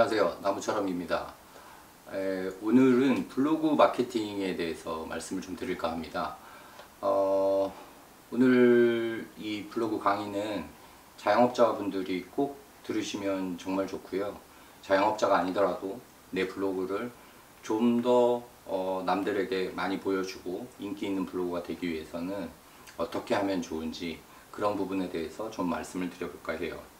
안녕하세요. 나무처럼입니다. 오늘은 블로그 마케팅에 대해서 말씀을 좀 드릴까 합니다. 오늘 이 블로그 강의는 자영업자분들이 꼭 들으시면 정말 좋고요. 자영업자가 아니더라도 내 블로그를 좀 더 남들에게 많이 보여주고 인기 있는 블로그가 되기 위해서는 어떻게 하면 좋은지 그런 부분에 대해서 좀 말씀을 드려볼까 해요.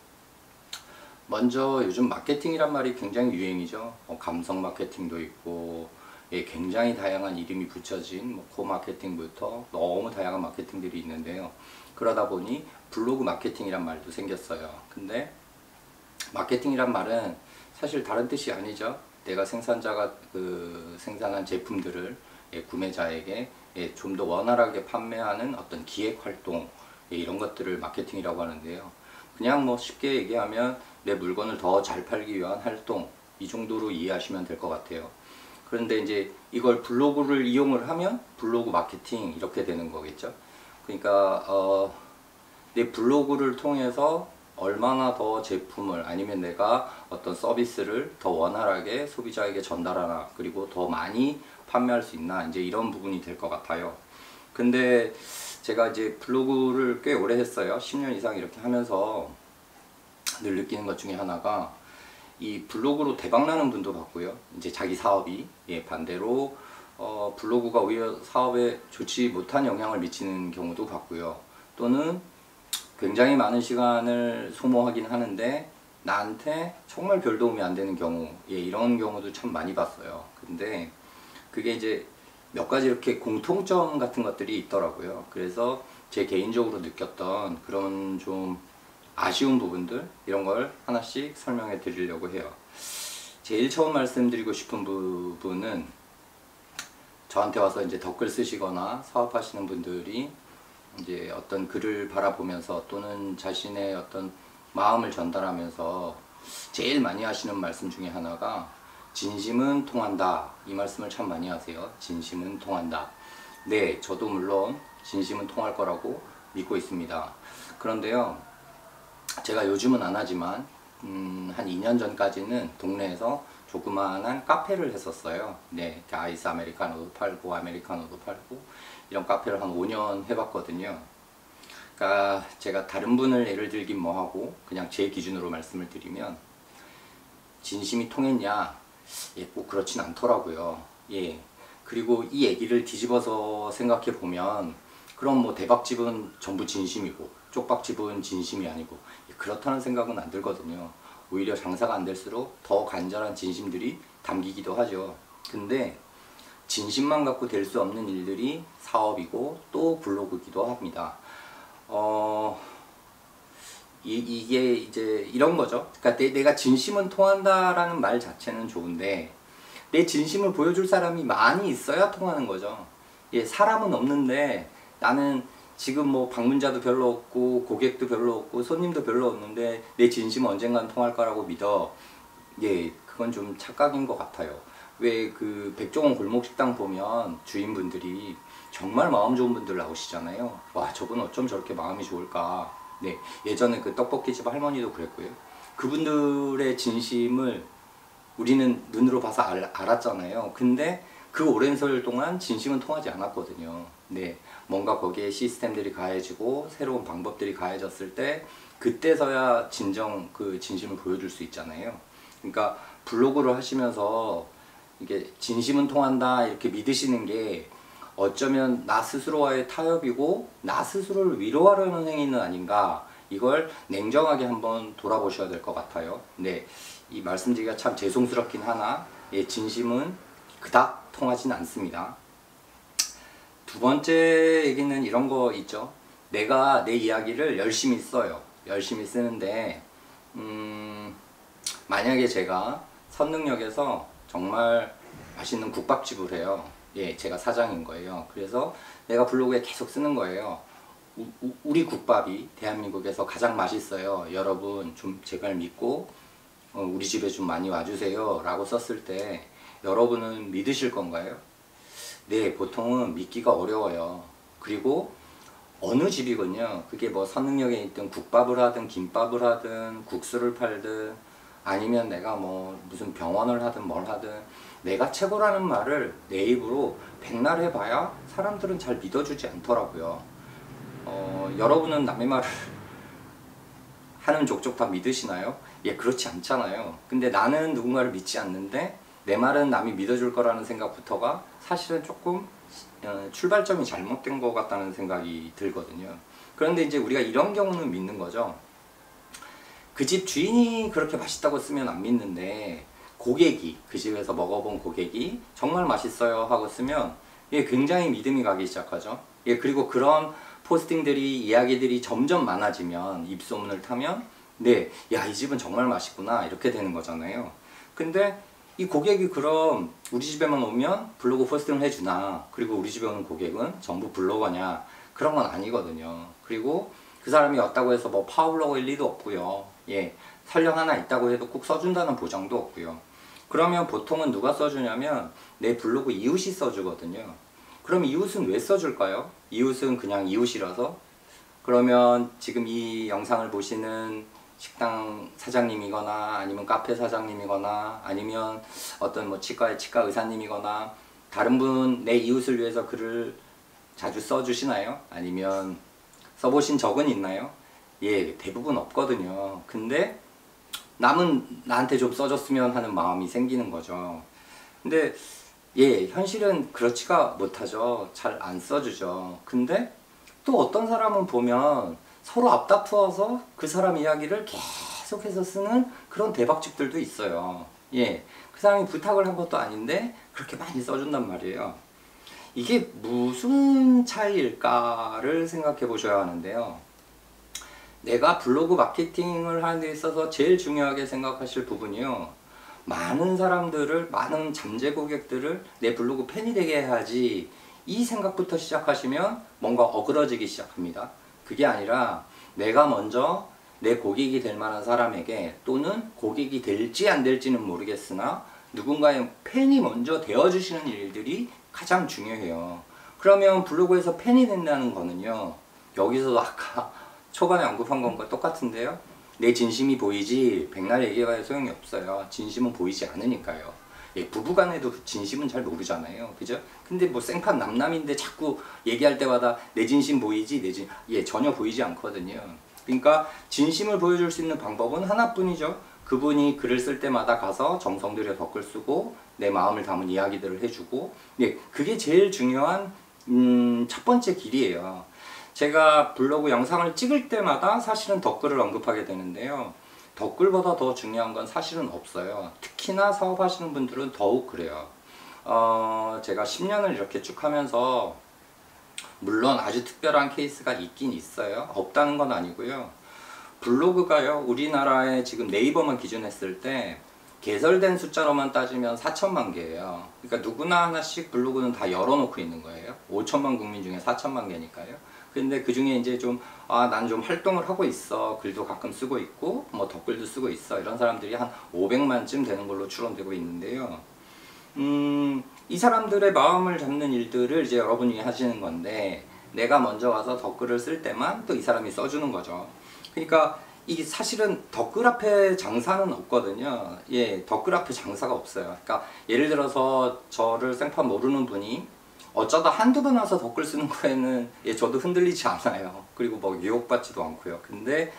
먼저 요즘 마케팅이란 말이 굉장히 유행이죠. 감성 마케팅도 있고, 굉장히 다양한 이름이 붙여진 코 마케팅부터 너무 다양한 마케팅들이 있는데요. 그러다 보니 블로그 마케팅이란 말도 생겼어요. 근데 마케팅이란 말은 사실 다른 뜻이 아니죠. 내가 생산자가 생산한 제품들을 구매자에게 좀 더 원활하게 판매하는 어떤 기획 활동, 이런 것들을 마케팅이라고 하는데요. 그냥 뭐 쉽게 얘기하면 내 물건을 더 잘 팔기 위한 활동, 이 정도로 이해하시면 될 것 같아요. 그런데 이제 이걸 블로그를 이용을 하면 블로그 마케팅 이렇게 되는 거겠죠. 그러니까 내 블로그를 통해서 얼마나 더 제품을 아니면 내가 어떤 서비스를 더 원활하게 소비자에게 전달하나, 그리고 더 많이 판매할 수 있나, 이제 이런 부분이 될 것 같아요. 근데 제가 이제 블로그를 꽤 오래 했어요. 10년 이상 이렇게 하면서 늘 느끼는 것 중에 하나가, 이 블로그로 대박나는 분도 봤고요. 이제 자기 사업이 반대로 블로그가 오히려 사업에 좋지 못한 영향을 미치는 경우도 봤고요. 또는 굉장히 많은 시간을 소모하긴 하는데 나한테 정말 별 도움이 안 되는 경우, 이런 경우도 참 많이 봤어요. 근데 그게 이제 몇 가지 이렇게 공통점 같은 것들이 있더라고요. 그래서 제 개인적으로 느꼈던 그런 좀 아쉬운 부분들, 이런 걸 하나씩 설명해 드리려고 해요. 제일 처음 말씀드리고 싶은 부분은, 저한테 와서 이제 댓글 쓰시거나 사업하시는 분들이 이제 어떤 글을 바라보면서 또는 자신의 어떤 마음을 전달하면서 제일 많이 하시는 말씀 중에 하나가 진심은 통한다, 이 말씀을 참 많이 하세요. 진심은 통한다. 네, 저도 물론 진심은 통할 거라고 믿고 있습니다. 그런데요, 제가 요즘은 안 하지만 한 2년 전까지는 동네에서 조그마한 카페를 했었어요. 네, 아이스 아메리카노도 팔고 아메리카노도 팔고 이런 카페를 한 5년 해봤거든요. 그러니까 제가 다른 분을 예를 들긴 뭐하고 그냥 제 기준으로 말씀을 드리면, 진심이 통했냐? 꼭 그렇진 않더라고요. 그리고 이 얘기를 뒤집어서 생각해 보면, 그럼 뭐 대박집은 전부 진심이고 쪽박집은 진심이 아니고, 그렇다는 생각은 안 들거든요. 오히려 장사가 안 될수록 더 간절한 진심들이 담기기도 하죠. 근데 진심만 갖고 될 수 없는 일들이 사업이고 또 블로그이기도 합니다. 이게 이제 이런 거죠. 그러니까 내가 진심은 통한다라는 말 자체는 좋은데, 내 진심을 보여줄 사람이 많이 있어야 통하는 거죠. 사람은 없는데, 나는 지금 뭐 방문자도 별로 없고 고객도 별로 없고 손님도 별로 없는데 내 진심은 언젠간 통할 거라고 믿어. 그건 좀 착각인 것 같아요. 왜 그 백종원 골목식당 보면 주인분들이 정말 마음 좋은 분들 나오시잖아요. 와, 저분 어쩜 저렇게 마음이 좋을까. 예전에 그 떡볶이집 할머니도 그랬고요. 그분들의 진심을 우리는 눈으로 봐서 알았잖아요. 근데 그 오랜 세월 동안 진심은 통하지 않았거든요. 뭔가 거기에 시스템들이 가해지고 새로운 방법들이 가해졌을 때, 그때서야 진정 그 진심을 보여줄 수 있잖아요. 그러니까 블로그를 하시면서 이게 진심은 통한다 이렇게 믿으시는 게 어쩌면 나 스스로와의 타협이고 나 스스로를 위로하려는 행위는 아닌가, 이걸 냉정하게 한번 돌아보셔야 될 것 같아요. 이 말씀드리기가 참 죄송스럽긴 하나, 진심은 그닥 통하진 않습니다. 두 번째 얘기는 이런 거 있죠. 내가 내 이야기를 열심히 써요. 열심히 쓰는데 만약에 제가 선릉역에서 정말 맛있는 국밥집을 해요. 제가 사장인 거예요. 그래서 내가 블로그에 계속 쓰는 거예요. 우리 국밥이 대한민국에서 가장 맛있어요. 여러분 좀 제발 믿고 우리 집에 좀 많이 와주세요 라고 썼을 때, 여러분은 믿으실 건가요? 보통은 믿기가 어려워요. 그리고 어느 집이건요, 그게 뭐 선릉역에 있든 국밥을 하든 김밥을 하든 국수를 팔든 아니면 내가 뭐 무슨 병원을 하든 뭘 하든 내가 최고라는 말을 내 입으로 백날 해봐야 사람들은 잘 믿어주지 않더라고요. 여러분은 남의 말을 하는 족족 다 믿으시나요? 예, 그렇지 않잖아요. 근데 나는 누군가를 믿지 않는데 내 말은 남이 믿어줄 거라는 생각부터가 사실은 조금 출발점이 잘못된 것 같다는 생각이 들거든요. 그런데 이제 우리가 이런 경우는 믿는 거죠. 그 집 주인이 그렇게 맛있다고 쓰면 안 믿는데 고객이, 그 집에서 먹어본 고객이 정말 맛있어요 하고 쓰면 예, 굉장히 믿음이 가기 시작하죠. 예, 그리고 그런 포스팅들이, 이야기들이 점점 많아지면, 입소문을 타면 네, 야, 이 집은 정말 맛있구나 이렇게 되는 거잖아요. 근데 이 고객이 그럼 우리 집에만 오면 블로그 포스팅을 해주나, 그리고 우리 집에 오는 고객은 전부 블로거냐, 그런 건 아니거든요. 그리고 그 사람이 왔다고 해서 뭐 파워블로거일 리도 없고요. 예, 설령 하나 있다고 해도 꼭 써준다는 보장도 없고요. 그러면 보통은 누가 써주냐면 내 블로그 이웃이 써주거든요. 그럼 이웃은 왜 써줄까요? 이웃은 그냥 이웃이라서? 그러면 지금 이 영상을 보시는 식당 사장님이거나 아니면 카페 사장님이거나 아니면 어떤 뭐 치과의 치과 의사님이거나 다른 분, 내 이웃을 위해서 글을 자주 써주시나요? 아니면 써보신 적은 있나요? 예, 대부분 없거든요. 근데 남은 나한테 좀 써줬으면 하는 마음이 생기는 거죠. 근데 예, 현실은 그렇지가 못하죠. 잘 안 써주죠. 근데 또 어떤 사람은 보면 서로 앞다투어서 그 사람 이야기를 계속해서 쓰는 그런 대박집들도 있어요. 예, 그 사람이 부탁을 한 것도 아닌데 그렇게 많이 써준단 말이에요. 이게 무슨 차이일까를 생각해 보셔야 하는데요. 내가 블로그 마케팅을 하는 데 있어서 제일 중요하게 생각하실 부분이요, 많은 사람들을, 많은 잠재 고객들을 내 블로그 팬이 되게 해야지, 이 생각부터 시작하시면 뭔가 어그러지기 시작합니다. 그게 아니라 내가 먼저 내 고객이 될 만한 사람에게, 또는 고객이 될지 안 될지는 모르겠으나 누군가의 팬이 먼저 되어주시는 일들이 가장 중요해요. 그러면 블로그에서 팬이 된다는 거는요, 여기서도 아까 초반에 언급한 것과 똑같은데요. 내 진심이 보이지 백날 얘기해봐야 소용이 없어요. 진심은 보이지 않으니까요. 예, 부부간에도 진심은 잘 모르잖아요. 그죠? 근데 뭐 생판 남남인데 자꾸 얘기할 때마다 내 진심 보이지? 예, 전혀 보이지 않거든요. 그러니까 진심을 보여줄 수 있는 방법은 하나뿐이죠. 그분이 글을 쓸 때마다 가서 정성 들여 댓글 쓰고 내 마음을 담은 이야기들을 해주고, 예, 그게 제일 중요한 첫 번째 길이에요. 제가 블로그 영상을 찍을 때마다 사실은 댓글을 언급하게 되는데요. 댓글보다 더 중요한 건 사실은 없어요. 특히나 사업하시는 분들은 더욱 그래요. 제가 10년을 이렇게 쭉 하면서 물론 아주 특별한 케이스가 있긴 있어요. 없다는 건 아니고요. 블로그가요, 우리나라에 지금 네이버만 기준했을 때 개설된 숫자로만 따지면 4천만 개예요. 그러니까 누구나 하나씩 블로그는 다 열어놓고 있는 거예요. 5천만 국민 중에 4천만 개니까요. 근데 그 중에 이제 좀, 난 좀 활동을 하고 있어. 글도 가끔 쓰고 있고, 뭐 댓글도 쓰고 있어. 이런 사람들이 한 500만쯤 되는 걸로 추론되고 있는데요. 이 사람들의 마음을 잡는 일들을 이제 여러분이 하시는 건데, 내가 먼저 와서 댓글을 쓸 때만 또 이 사람이 써주는 거죠. 그러니까 이게 사실은 댓글 앞에 장사는 없거든요. 예, 댓글 앞에 장사가 없어요. 그러니까 예를 들어서 저를 생판 모르는 분이 어쩌다 한두 번 와서 댓글 쓰는 거에는 예, 저도 흔들리지 않아요. 그리고 뭐 유혹받지도 않고요. 근데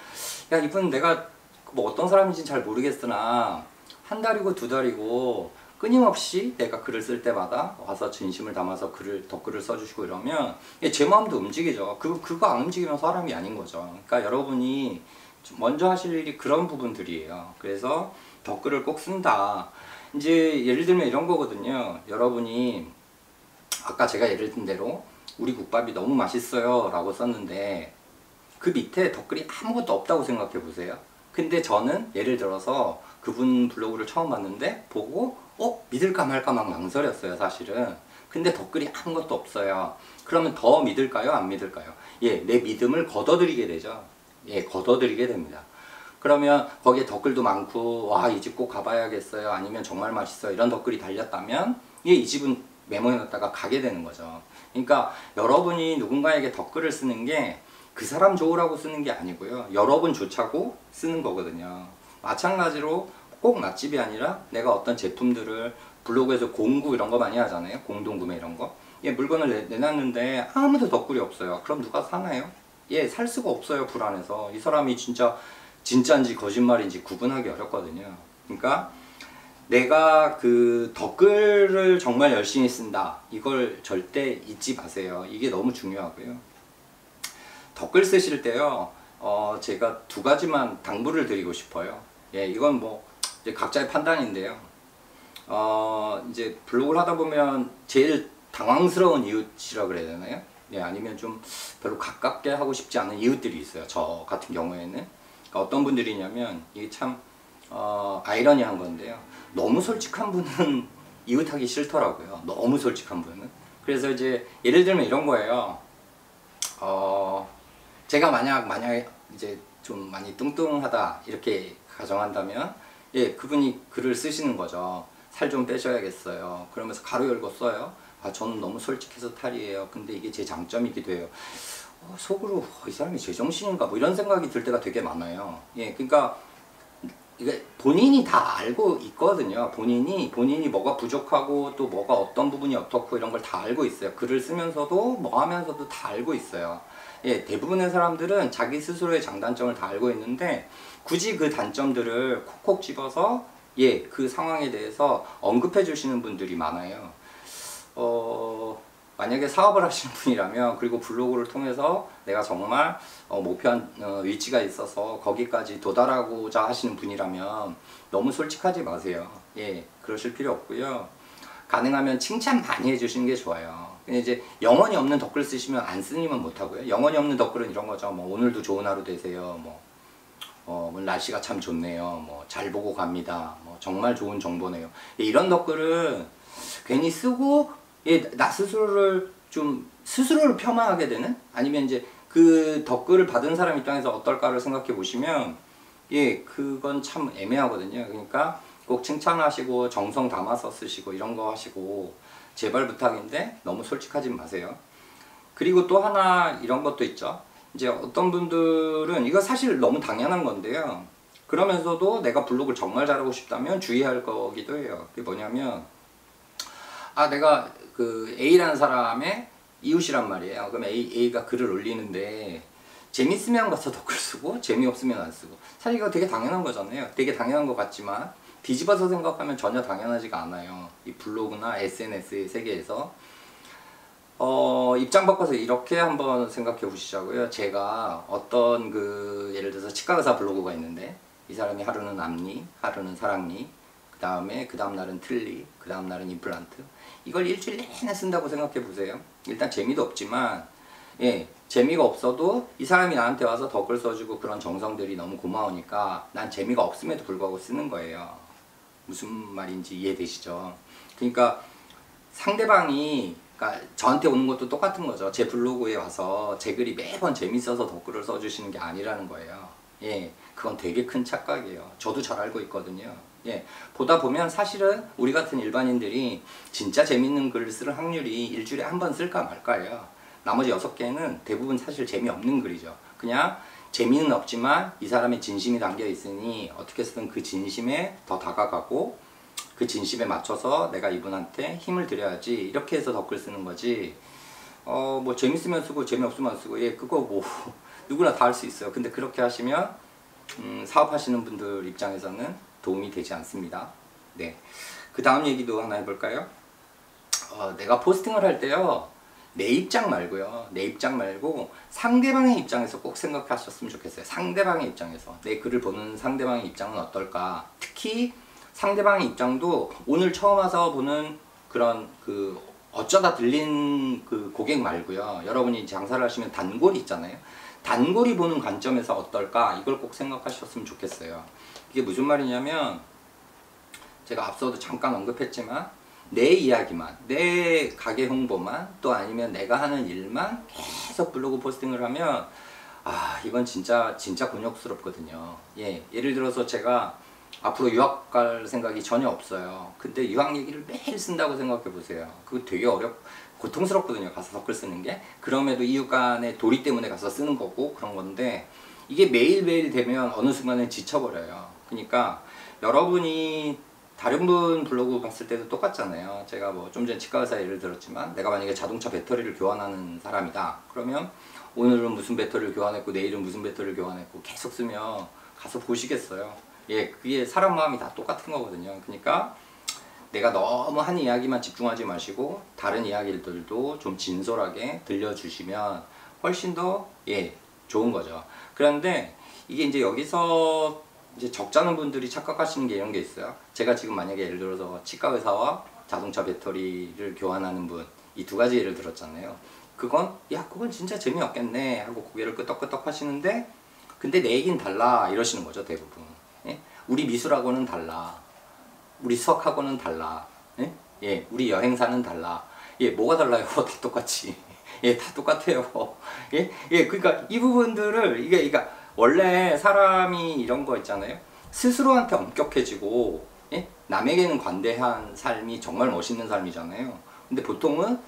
야, 이분 내가 뭐 어떤 사람인지는 잘 모르겠으나 한 달이고 두 달이고 끊임없이 내가 글을 쓸 때마다 와서 진심을 담아서 댓글을 써주시고 이러면 예, 제 마음도 움직이죠. 그거 안 움직이면 사람이 아닌 거죠. 그러니까 여러분이 먼저 하실 일이 그런 부분들이에요. 그래서 댓글을 꼭 쓴다. 이제 예를 들면 이런 거거든요. 여러분이 아까 제가 예를 든 대로 우리 국밥이 너무 맛있어요 라고 썼는데 그 밑에 댓글이 아무것도 없다고 생각해 보세요. 근데 저는 예를 들어서 그분 블로그를 처음 봤는데 보고 믿을까 말까 막 망설였어요 사실은. 근데 댓글이 아무것도 없어요. 그러면 더 믿을까요 안 믿을까요? 예, 내 믿음을 걷어들이게 되죠. 예, 걷어들이게 됩니다. 그러면 거기에 댓글도 많고 와, 이 집 꼭 가봐야겠어요, 아니면 정말 맛있어요, 이런 댓글이 달렸다면 예, 이 집은 메모해놨다가 가게 되는 거죠. 그러니까 여러분이 누군가에게 댓글을 쓰는 게 그 사람 좋으라고 쓰는 게 아니고요, 여러분 좋자고 쓰는 거거든요. 마찬가지로 꼭 맛집이 아니라 내가 어떤 제품들을 블로그에서 공구 이런 거 많이 하잖아요. 공동구매 이런 거. 예, 물건을 내놨는데 아무도 덧글이 없어요. 그럼 누가 사나요? 예, 살 수가 없어요. 불안해서. 이 사람이 진짜인지 거짓말인지 구분하기 어렵거든요. 그러니까 내가 그 덧글을 정말 열심히 쓴다. 이걸 절대 잊지 마세요. 이게 너무 중요하고요. 덧글 쓰실 때요, 제가 두 가지만 당부를 드리고 싶어요. 예, 이건 뭐 이제 각자의 판단인데요. 이제 블로그를 하다 보면 제일 당황스러운 이웃이라 그래야 되나요? 예, 아니면 좀 별로 가깝게 하고 싶지 않은 이웃들이 있어요. 저 같은 경우에는. 그러니까 어떤 분들이냐면 이게 참 아이러니한 건데요. 너무 솔직한 분은 이웃하기 싫더라고요. 너무 솔직한 분은. 그래서 이제 예를 들면 이런 거예요. 제가 만약에 이제 좀 많이 뚱뚱하다 이렇게 가정한다면, 예, 그분이 글을 쓰시는 거죠. 살 좀 빼셔야겠어요. 그러면서 가로 열고 써요. 저는 너무 솔직해서 탈이에요. 근데 이게 제 장점이기도 해요. 속으로 이 사람이 제정신인가 뭐 이런 생각이 들 때가 되게 많아요. 예, 그러니까 이게 본인이 다 알고 있거든요. 본인이 뭐가 부족하고 또 뭐가 어떤 부분이 어떻고 이런 걸 다 알고 있어요. 글을 쓰면서도 뭐 하면서도 다 알고 있어요. 예, 대부분의 사람들은 자기 스스로의 장단점을 다 알고 있는데 굳이 그 단점들을 콕콕 집어서 예, 그 상황에 대해서 언급해 주시는 분들이 많아요. 만약에 사업을 하시는 분이라면, 그리고 블로그를 통해서 내가 정말 목표한 위치가 있어서 거기까지 도달하고자 하시는 분이라면 너무 솔직하지 마세요. 예, 그러실 필요 없고요. 가능하면 칭찬 많이 해주시는 게 좋아요. 근데 이제 영혼이 없는 덧글 쓰시면 안 쓰니면 못하고요. 영혼이 없는 덧글은 이런 거죠. 뭐 오늘도 좋은 하루 되세요. 오늘 날씨가 참 좋네요. 뭐 잘 보고 갑니다. 뭐 정말 좋은 정보네요. 예, 이런 덧글은 괜히 쓰고, 예, 나 스스로를 폄하하게 되는, 아니면 이제 그 덧글을 받은 사람 입장에서 어떨까를 생각해 보시면, 예, 그건 참 애매하거든요. 그러니까 꼭 칭찬하시고 정성 담아서 쓰시고 이런 거 하시고, 제발 부탁인데 너무 솔직하지 마세요. 그리고 또 하나 이런 것도 있죠. 이제 어떤 분들은 이거 사실 너무 당연한 건데요. 그러면서도 내가 블로그를 정말 잘하고 싶다면 주의할 거기도 해요. 그게 뭐냐면, 내가 그 A라는 사람의 이웃이란 말이에요. 그럼 A가 글을 올리는데 재밌으면 가서 덧글 쓰고 재미없으면 안 쓰고. 사실 이거 되게 당연한 거잖아요. 되게 당연한 것 같지만 뒤집어서 생각하면 전혀 당연하지가 않아요. 이 블로그나 SNS의 세계에서. 입장 바꿔서 이렇게 한번 생각해 보시자고요. 제가 어떤 예를 들어서 치과 의사 블로그가 있는데, 이 사람이 하루는 앞니, 하루는 사랑니, 그 다음 날은 틀니, 그 다음 날은 임플란트. 이걸 일주일 내내 쓴다고 생각해 보세요. 일단 재미도 없지만, 예, 재미가 없어도 이 사람이 나한테 와서 덧글 써주고 그런 정성들이 너무 고마우니까 난 재미가 없음에도 불구하고 쓰는 거예요. 무슨 말인지 이해되시죠? 그러니까 상대방이, 그러니까 저한테 오는 것도 똑같은 거죠. 제 블로그에 와서 제 글이 매번 재밌어서 덧글을 써주시는 게 아니라는 거예요. 예, 그건 되게 큰 착각이에요. 저도 잘 알고 있거든요. 예, 보다 보면 사실은 우리 같은 일반인들이 진짜 재밌는 글을 쓸 확률이 일주일에 한 번 쓸까 말까예요. 나머지 6개는 대부분 사실 재미없는 글이죠. 그냥 재미는 없지만 이 사람의 진심이 담겨 있으니 어떻게 쓰든 그 진심에 더 다가가고 그 진심에 맞춰서 내가 이분한테 힘을 드려야지, 이렇게 해서 덧글 쓰는 거지. 뭐 재밌으면 쓰고 재미없으면 안 쓰고, 예, 그거 뭐 누구나 다 할 수 있어요. 근데 그렇게 하시면 사업하시는 분들 입장에서는 도움이 되지 않습니다. 네, 그 다음 얘기도 하나 해볼까요? 내가 포스팅을 할 때요, 내 입장 말고요, 내 입장 말고 상대방의 입장에서 꼭 생각하셨으면 좋겠어요. 상대방의 입장에서 내 글을 보는 상대방의 입장은 어떨까. 특히 상대방의 입장도 오늘 처음 와서 보는 그런 어쩌다 들린 그 고객 말고요, 여러분이 장사를 하시면 단골이 있잖아요. 단골이 보는 관점에서 어떨까, 이걸 꼭 생각하셨으면 좋겠어요. 이게 무슨 말이냐면, 제가 앞서도 잠깐 언급했지만 내 이야기만, 내 가게 홍보만, 또 아니면 내가 하는 일만 계속 블로그 포스팅을 하면 이건 진짜 곤욕스럽거든요. 예, 예를 들어서 제가 앞으로 유학 갈 생각이 전혀 없어요. 근데 유학 얘기를 매일 쓴다고 생각해 보세요. 그거 되게 고통스럽거든요. 가서 덧글 쓰는 게. 그럼에도 이웃 간의 도리 때문에 가서 쓰는 거고 그런 건데, 이게 매일매일 되면 어느 순간에 지쳐버려요. 그러니까 여러분이 다른 분 블로그 봤을 때도 똑같잖아요. 제가 뭐 좀 전에 치과 의사 예를 들었지만, 내가 만약에 자동차 배터리를 교환하는 사람이다 그러면 오늘은 무슨 배터리를 교환했고 내일은 무슨 배터리를 교환했고 계속 쓰면 가서 보시겠어요. 예, 그게 사람 마음이 다 똑같은 거거든요. 그러니까 내가 너무 한 이야기만 집중하지 마시고 다른 이야기들도 좀 진솔하게 들려주시면 훨씬 더 좋은 거죠. 그런데 이게 이제 여기서 이제 적잖은 분들이 착각하시는 게 이런 게 있어요. 제가 지금 만약에 예를 들어서 치과 의사와 자동차 배터리를 교환하는 분, 이 두 가지 예를 들었잖아요. 그건 진짜 재미없겠네 하고 고개를 끄덕끄덕 하시는데, 근데 내 얘기는 달라 이러시는 거죠, 대부분. 예? 우리 미술하고는 달라, 우리 수학하고는 달라, 예? 우리 여행사는 달라. 예, 뭐가 달라요? 다 똑같이. 예, 다 똑같아요. 예, 그러니까 이 부분들을 그러니까 원래 사람이 이런 거 있잖아요. 스스로한테 엄격해지고, 예? 남에게는 관대한 삶이 정말 멋있는 삶이잖아요. 근데 보통은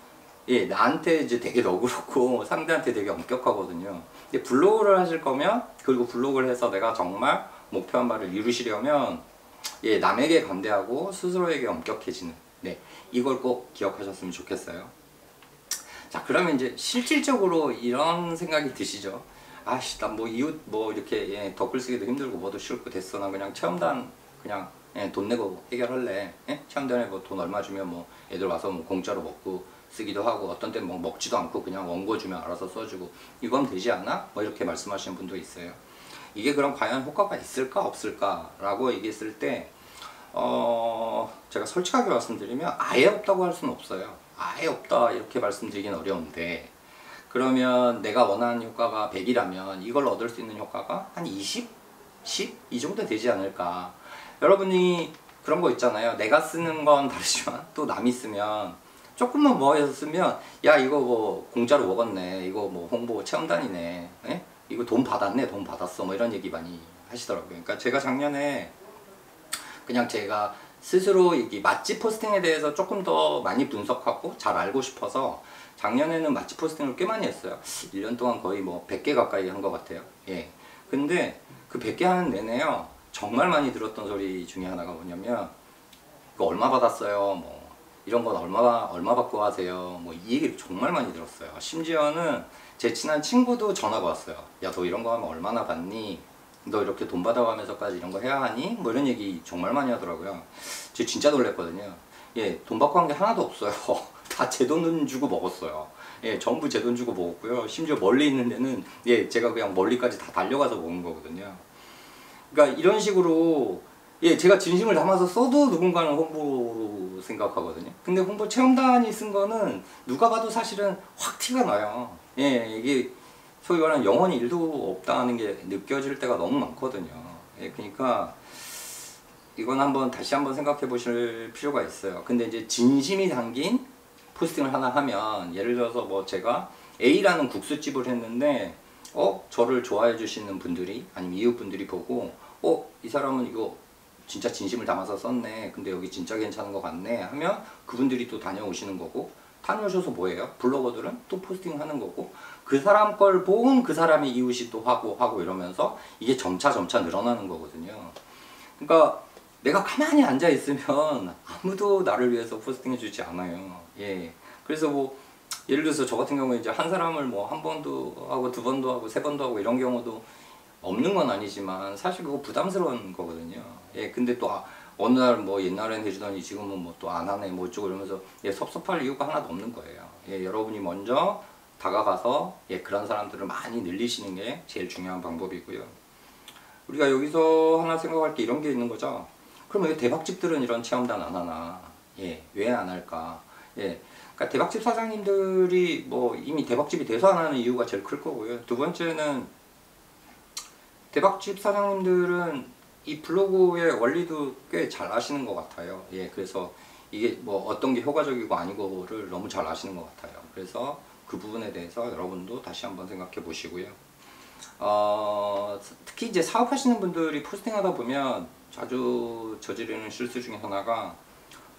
나한테 이제 되게 너그럽고 상대한테 되게 엄격하거든요. 근데 블로그를 하실 거면, 그리고 블로그를 해서 내가 정말 목표한 바를 이루시려면 남에게 관대하고 스스로에게 엄격해지는, 이걸 꼭 기억하셨으면 좋겠어요. 자, 그러면 이제 실질적으로 이런 생각이 드시죠? 아씨, 난 뭐 이웃 뭐 이렇게 더 글쓰기도 힘들고 뭐도 싫고 됐어. 난 그냥 체험단 그냥 돈 내고 해결할래. 체험단에 뭐 돈 얼마 주면 뭐 애들 와서 뭐 공짜로 먹고 쓰기도 하고, 어떤 때는 뭐 먹지도 않고 그냥 원고 주면 알아서 써주고 이건 되지 않아? 뭐 이렇게 말씀하시는 분도 있어요. 이게 그럼 과연 효과가 있을까 없을까 라고 얘기했을 때 제가 솔직하게 말씀드리면 아예 없다고 할 수는 없어요. 아예 없다 이렇게 말씀드리긴 어려운데, 그러면 내가 원하는 효과가 100이라면 이걸 얻을 수 있는 효과가 한 20? 10? 이 정도 되지 않을까. 여러분이 그런 거 있잖아요. 내가 쓰는 건 다르지만 또 남이 쓰면 조금만 뭐 해서 쓰면, 야 이거 뭐 공짜로 먹었네, 이거 뭐 홍보 체험단이네, 이거 돈 받았네, 돈 받았어, 뭐 이런 얘기 많이 하시더라고요. 그러니까 제가 작년에 그냥 제가 스스로 이 맛집 포스팅에 대해서 조금 더 많이 분석하고 잘 알고 싶어서 작년에는 맛집 포스팅을 꽤 많이 했어요. 1년 동안 거의 뭐 100개 가까이 한 것 같아요. 예. 근데 그 100개 하는 내내요, 정말 많이 들었던 소리 중에 하나가 뭐냐면, 이거 얼마 받았어요, 뭐 이런 건 얼마 받고 하세요, 뭐 이 얘기를 정말 많이 들었어요. 심지어는 제 친한 친구도 전화가 왔어요. 야, 너 이런 거 하면 얼마나 받니? 너 이렇게 돈 받아가면서까지 이런 거 해야 하니? 뭐 이런 얘기 정말 많이 하더라고요. 제가 진짜 놀랬거든요. 예, 돈 받고 한 게 하나도 없어요. 다 제 돈 주고 먹었어요. 예, 전부 제 돈 주고 먹었고요. 심지어 멀리 있는 데는 제가 그냥 멀리까지 다 달려가서 먹은 거거든요. 그러니까 이런 식으로 제가 진심을 담아서 써도 누군가는 홍보로 생각하거든요. 근데 홍보 체험단이 쓴 거는 누가 봐도 사실은 확 티가 나요. 이게 소위 말하는 영혼이 1도 없다는 게 느껴질 때가 너무 많거든요. 그러니까 이건 다시 한번 생각해 보실 필요가 있어요. 근데 이제 진심이 담긴 포스팅을 하나 하면, 예를 들어서 뭐 제가 A라는 국수집을 했는데 저를 좋아해 주시는 분들이, 아니면 이웃분들이 보고 이 사람은 이거 진짜 진심을 담아서 썼네, 근데 여기 진짜 괜찮은 것 같네 하면 그분들이 또 다녀오시는 거고, 다녀오셔서 뭐예요? 블로거들은 또 포스팅 하는 거고, 그 사람 걸 본 그 사람이 이웃이 또 하고 이러면서 이게 점차 늘어나는 거거든요. 그러니까 내가 가만히 앉아 있으면 아무도 나를 위해서 포스팅해 주지 않아요. 그래서 뭐 예를 들어서 저 같은 경우에 이제 한 사람을 뭐 한 번도 하고 두 번도 하고 세 번도 하고 이런 경우도 없는 건 아니지만 사실 그거 부담스러운 거거든요. 근데 또 어느 날 뭐 옛날엔 해주더니 지금은 뭐 또 안 하네 뭐 어쩌고 이러면서 섭섭할 이유가 하나도 없는 거예요. 여러분이 먼저 다가가서 그런 사람들을 많이 늘리시는 게 제일 중요한 방법이고요. 우리가 여기서 하나 생각할 게 이런 게 있는 거죠. 그럼 왜 대박집들은 이런 체험단 안 하나? 왜 안 할까? 그러니까 대박집 사장님들이 뭐 이미 대박집이 돼서 안 하는 이유가 제일 클 거고요. 두 번째는 대박집 사장님들은 이 블로그의 원리도 꽤 잘 아시는 것 같아요. 그래서 이게 뭐 어떤 게 효과적이고 아니고를 너무 잘 아시는 것 같아요. 그래서 그 부분에 대해서 여러분도 다시 한번 생각해 보시고요. 특히 이제 사업하시는 분들이 포스팅하다 보면 자주 저지르는 실수 중에 하나가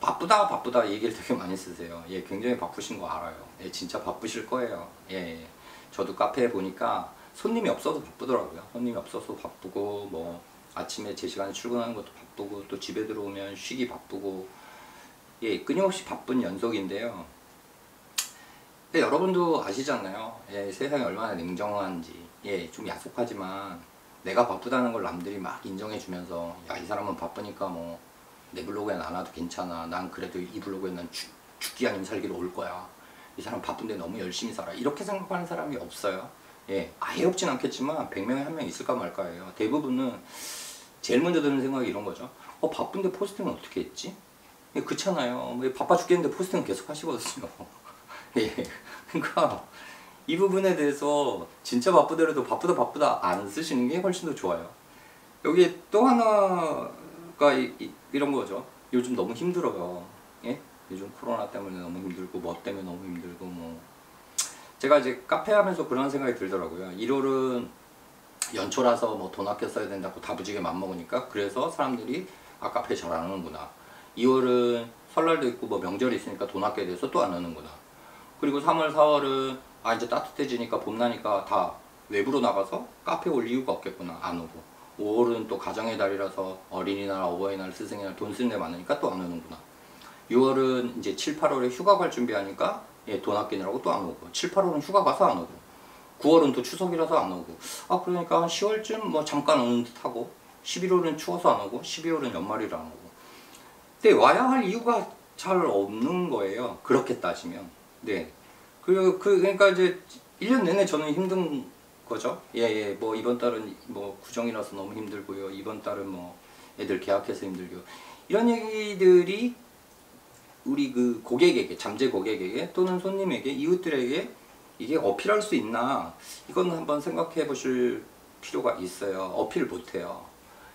바쁘다 얘기를 되게 많이 쓰세요. 굉장히 바쁘신 거 알아요. 진짜 바쁘실 거예요. 저도 카페에 보니까 손님이 없어도 바쁘더라고요. 손님이 없어서 바쁘고 뭐 아침에 제 시간에 출근하는 것도 바쁘고 또 집에 들어오면 쉬기 바쁘고 예, 끊임없이 바쁜 연속인데요. 근데 여러분도 아시잖아요. 예, 세상이 얼마나 냉정한지. 예, 좀 야속하지만 내가 바쁘다는 걸 남들이 막 인정해주면서 야, 이 사람은 바쁘니까 뭐 내 블로그엔 안 와도 괜찮아. 난 그래도 이 블로그에 난 죽기 아니면 살기로 올 거야. 이 사람 바쁜데 너무 열심히 살아. 이렇게 생각하는 사람이 없어요. 예, 아예 없진 않겠지만 100명에 1명 있을까 말까예요. 대부분은 제일 먼저 드는 생각이 이런 거죠. 바쁜데 포스팅은 어떻게 했지? 예, 그렇잖아요. 바빠 죽겠는데 포스팅은 계속 하시거든요. 예, 그러니까 이 부분에 대해서 진짜 바쁘더라도 바쁘다 안 쓰시는 게 훨씬 더 좋아요. 여기에 또 하나가 이런 거죠. 요즘 너무 힘들어요. 예? 요즘 코로나 때문에 너무 힘들고 뭐 때문에 너무 힘들고 뭐 제가 이제 카페 하면서 그런 생각이 들더라고요. 1월은 연초라서 뭐 돈 아껴 써야 된다고 다부지게 맘먹으니까 그래서 사람들이 카페 잘 안 오는구나. 2월은 설날도 있고 뭐 명절이 있으니까 돈 아껴야 돼서 또 안 오는구나. 그리고 3월 4월은 이제 따뜻해지니까 봄나니까 다 외부로 나가서 카페 올 이유가 없겠구나. 안 오고. 5월은 또 가정의 달이라서 어린이날, 어버이날, 스승의 돈 쓰는 데 많으니까 또 안 오는구나. 6월은 이제 7, 8월에 휴가 갈 준비하니까 예, 돈 아끼느라고 또 안 오고. 7, 8월은 휴가 가서 안 오고. 9월은 또 추석이라서 안 오고. 그러니까 한 10월쯤 뭐 잠깐 오는 듯 하고 11월은 추워서 안 오고 12월은 연말이라 안 오고. 근데 와야 할 이유가 잘 없는 거예요. 그렇게 따지면. 네. 그러니까 이제 1년 내내 저는 힘든 거죠. 예, 뭐 이번 달은 뭐 구정이라서 너무 힘들고요. 이번 달은 뭐 애들 개학해서 힘들고요. 이런 얘기들이 우리 그 고객에게, 잠재 고객에게 또는 손님에게, 이웃들에게 이게 어필할 수 있나? 이건 한번 생각해 보실 필요가 있어요. 어필 못해요.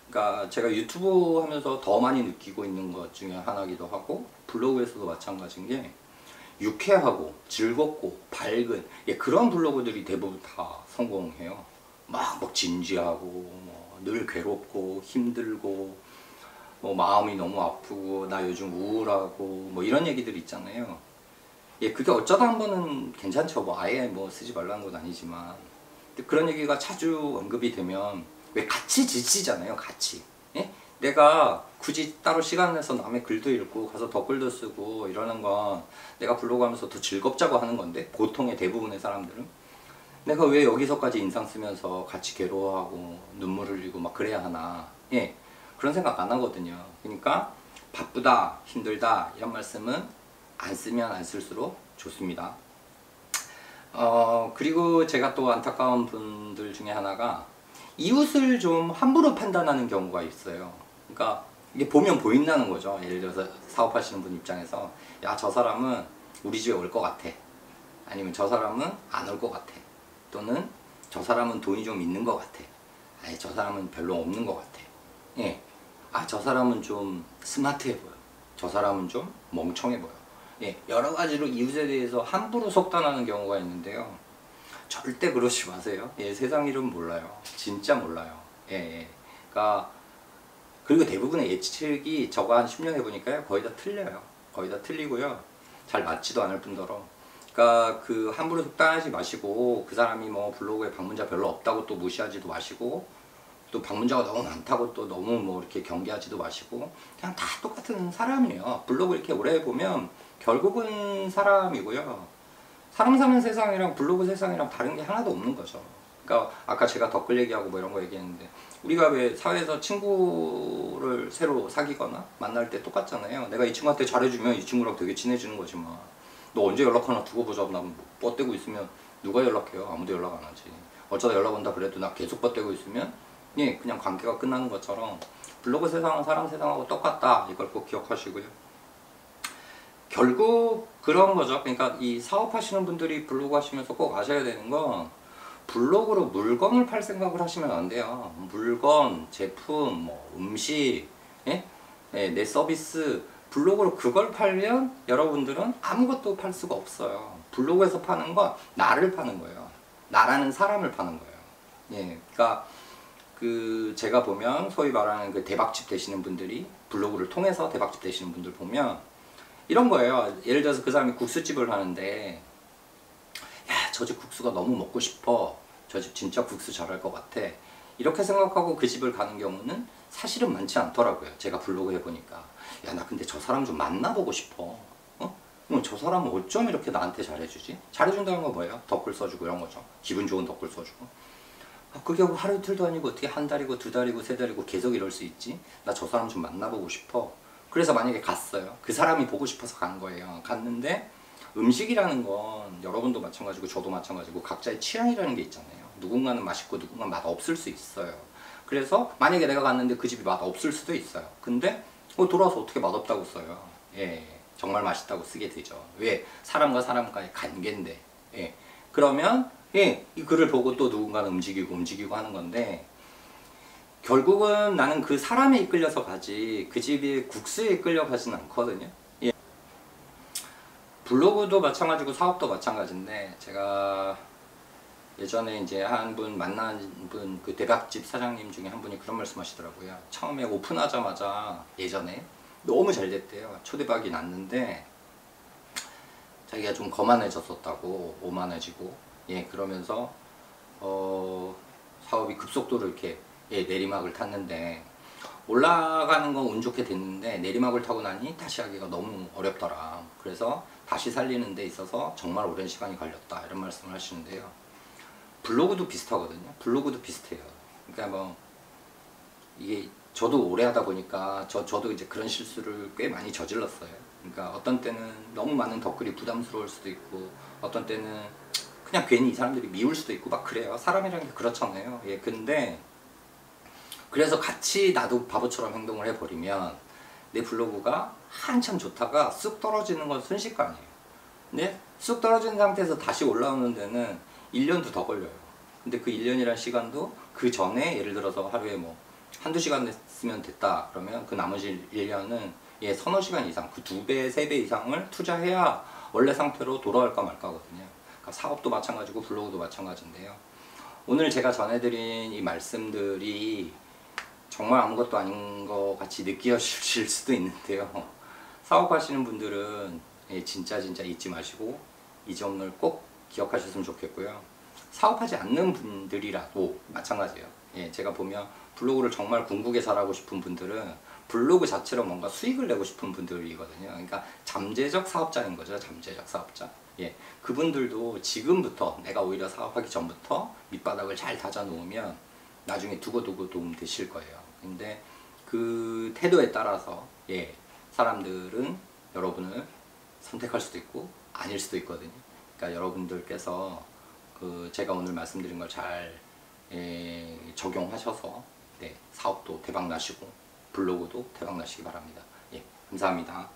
그러니까 제가 유튜브 하면서 더 많이 느끼고 있는 것 중에 하나기도 하고 블로그에서도 마찬가지인 게 유쾌하고 즐겁고 밝은 그런 블로그들이 대부분 다 성공해요. 막 진지하고 늘 괴롭고 힘들고 뭐 마음이 너무 아프고 나 요즘 우울하고 뭐 이런 얘기들 있잖아요. 그게 어쩌다 한 번은 괜찮죠. 뭐 아예 뭐 쓰지 말라는 건 아니지만 그런 얘기가 자주 언급이 되면 왜 같이 지치잖아요. 같이. 내가 굳이 따로 시간 내서 남의 글도 읽고 가서 댓글도 쓰고 이러는 건 내가 블로그 하면서 더 즐겁자고 하는 건데 보통의 대부분의 사람들은 내가 왜 여기서까지 인상 쓰면서 같이 괴로워하고 눈물 흘리고 막 그래야 하나. 그런 생각 안 하거든요. 그러니까 바쁘다 힘들다 이런 말씀은 안 쓰면 안 쓸수록 좋습니다. 그리고 제가 또 안타까운 분들 중에 하나가 이웃을 좀 함부로 판단하는 경우가 있어요. 그러니까 이게 보면 보인다는 거죠. 예를 들어서 사업하시는 분 입장에서 야, 저 사람은 우리 집에 올 것 같아. 아니면 저 사람은 안 올 것 같아. 또는 저 사람은 돈이 좀 있는 것 같아. 아니, 저 사람은 별로 없는 것 같아. 저 사람은 좀 스마트해 보여. 저 사람은 좀 멍청해 보여. 여러 가지로 이웃에 대해서 함부로 속단하는 경우가 있는데요. 절대 그러지 마세요. 세상 일은 몰라요. 진짜 몰라요. 그러니까 그리고 대부분의 예측이 저거 한 10년 해보니까요. 거의 다 틀려요. 거의 다 틀리고요. 잘 맞지도 않을 뿐더러. 그러니까 그 함부로 속단하지 마시고 그 사람이 뭐 블로그에 방문자 별로 없다고 또 무시하지도 마시고 또 방문자가 너무 많다고 또 너무 뭐 이렇게 경계하지도 마시고 그냥 다 똑같은 사람이에요. 블로그 이렇게 오래 해보면 결국은 사람이고요. 사람 사는 세상이랑 블로그 세상이랑 다른 게 하나도 없는 거죠. 그러니까 아까 제가 댓글 얘기하고 뭐 이런 거 얘기했는데 우리가 왜 사회에서 친구를 새로 사귀거나 만날 때 똑같잖아요. 내가 이 친구한테 잘해주면 이 친구랑 되게 친해지는 거지만 너 언제 연락하나 두고 보자. 나 뻗대고 있으면 누가 연락해요? 아무도 연락 안 하지. 어쩌다 연락 온다 그래도 나 계속 뻗대고 있으면 그냥 관계가 끝나는 것처럼 블로그 세상은 사람 세상하고 똑같다. 이걸 꼭 기억하시고요. 결국 그런 거죠. 그러니까 이 사업하시는 분들이 블로그 하시면서 꼭 아셔야 되는 건 블로그로 물건을 팔 생각을 하시면 안 돼요. 물건, 제품, 뭐 음식, 내 서비스 블로그로 그걸 팔면 여러분들은 아무것도 팔 수가 없어요. 블로그에서 파는 건 나를 파는 거예요. 나라는 사람을 파는 거예요. 그러니까 그 제가 보면 소위 말하는 그 대박집 되시는 분들이 블로그를 통해서 대박집 되시는 분들 보면 이런 거예요. 예를 들어서 그 사람이 국수집을 하는데 야, 저 집 국수가 너무 먹고 싶어. 저 집 진짜 국수 잘할 것 같아. 이렇게 생각하고 그 집을 가는 경우는 사실은 많지 않더라고요. 제가 블로그 해보니까 야, 나 근데 저 사람 좀 만나보고 싶어. 저 사람은 어쩜 이렇게 나한테 잘해주지? 잘해준다는 건 뭐예요? 댓글 써주고 이런 거죠. 기분 좋은 댓글 써주고. 그게 하루 이틀도 아니고 어떻게 한 달이고 두 달이고 세 달이고 계속 이럴 수 있지? 나 저 사람 좀 만나보고 싶어. 그래서 만약에 갔어요. 그 사람이 보고 싶어서 간 거예요. 갔는데 음식이라는 건 여러분도 마찬가지고 저도 마찬가지고 각자의 취향이라는 게 있잖아요. 누군가는 맛있고 누군가는 맛 없을 수 있어요. 그래서 만약에 내가 갔는데 그 집이 맛 없을 수도 있어요. 근데 돌아와서 어떻게 맛없다고 써요? 예, 정말 맛있다고 쓰게 되죠. 왜? 사람과 사람과의 관계인데. 예, 그러면 이 글을 보고 또 누군가는 움직이고 하는 건데, 결국은 나는 그 사람에 이끌려서 가지 그 집의 국수에 이끌려 가진 않거든요. 예. 블로그도 마찬가지고 사업도 마찬가지인데, 제가 예전에 이제 한 분 만난 분, 그 대박집 사장님 중에 한 분이 그런 말씀 하시더라고요. 처음에 오픈하자마자 예전에 너무 잘 됐대요. 초대박이 났는데 자기가 좀 거만해졌었다고, 오만해지고, 예, 그러면서 사업이 급속도로 이렇게 내리막을 탔는데, 올라가는 건 운 좋게 됐는데 내리막을 타고 나니 다시 하기가 너무 어렵더라. 그래서 다시 살리는 데 있어서 정말 오랜 시간이 걸렸다, 이런 말씀을 하시는데요. 블로그도 비슷하거든요. 블로그도 비슷해요. 그러니까 뭐 이게 저도 오래 하다 보니까 저도 이제 그런 실수를 꽤 많이 저질렀어요. 그러니까 어떤 때는 너무 많은 댓글이 부담스러울 수도 있고, 어떤 때는 그냥 괜히 이 사람들이 미울 수도 있고 막 그래요. 사람이라는 게 그렇잖아요. 예, 근데 그래서 같이 나도 바보처럼 행동을 해버리면 내 블로그가 한참 좋다가 쑥 떨어지는 건 순식간이에요. 근데 쑥 떨어진 상태에서 다시 올라오는 데는 1년도 더 걸려요. 근데 그 1년이란 시간도 그 전에 예를 들어서 하루에 뭐 한두 시간 쓰면 됐다 그러면 그 나머지 1년은 서너 시간 이상, 그 2배, 3배 이상을 투자해야 원래 상태로 돌아갈까 말까거든요. 그러니까 사업도 마찬가지고 블로그도 마찬가지인데요. 오늘 제가 전해드린 이 말씀들이 정말 아무것도 아닌 것 같이 느껴지실 수도 있는데요. 사업하시는 분들은 진짜 잊지 마시고 이 점을 꼭 기억하셨으면 좋겠고요. 사업하지 않는 분들이라도 마찬가지예요. 제가 보면 블로그를 정말 궁극에 잘하고 싶은 분들은 블로그 자체로 뭔가 수익을 내고 싶은 분들이거든요. 그러니까 잠재적 사업자인 거죠. 잠재적 사업자. 그분들도 지금부터, 내가 오히려 사업하기 전부터 밑바닥을 잘 다져 놓으면 나중에 두고두고 도움 되실 거예요. 근데 그 태도에 따라서 사람들은 여러분을 선택할 수도 있고 아닐 수도 있거든요. 그러니까 여러분들께서 제가 오늘 말씀드린 걸 잘 적용하셔서 사업도 대박 나시고 블로그도 대박 나시기 바랍니다. 감사합니다.